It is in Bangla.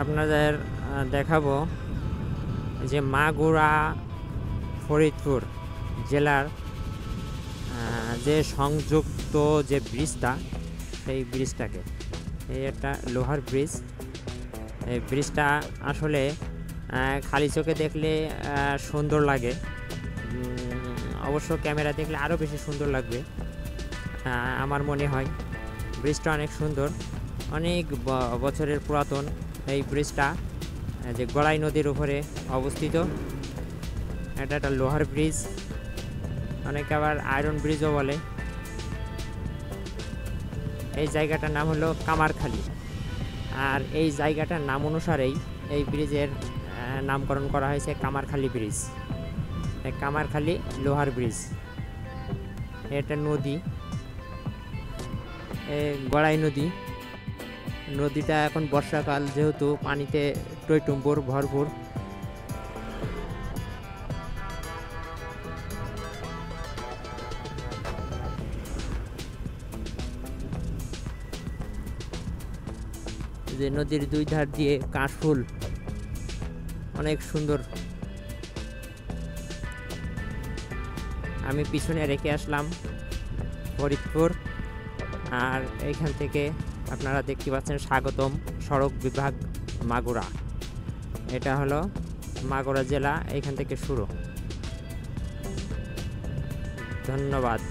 আপনাদের দেখাবো যে মাগুরা ফরিদপুর জেলার যে সংযুক্ত যে ব্রিজটা, সেই ব্রিজটাকে, এই একটা লোহার ব্রিজ। এই ব্রিজটা আসলে খালি চোখে দেখলে সুন্দর লাগে, অবশ্য ক্যামেরা দেখলে আরও বেশি সুন্দর লাগবে আমার মনে হয়। ব্রিজটা অনেক সুন্দর, অনেক বছরের পুরাতন এই ব্রিজটা, যে গড়াই নদীর উপরে অবস্থিত। এটা একটা লোহার ব্রিজ, অনেকে আবার আয়রন ব্রিজও বলে। এই জায়গাটার নাম হলো কামারখালী, আর এই জায়গাটার নাম অনুসারেই এই ব্রিজের নামকরণ করা হয়েছে কামারখালী ব্রিজ, কামারখালী লোহার ব্রিজ। এটা নদী, গড়াই নদী। নদীটা এখন বর্ষাকাল, যেহেতু পানিতে টইটুম্বুর ভরপুর। যে নদীর দুই ধার দিয়ে কাশফুল, অনেক সুন্দর। আমি পিছনে রেখে আসলাম ফরিদপুর, আর এইখান থেকে আপনারা দেখতে পাচ্ছেন স্বাগতম সড়ক বিভাগ মাগুরা। এটা হলো মাগুরা জেলা, এইখান থেকে শুরু। ধন্যবাদ।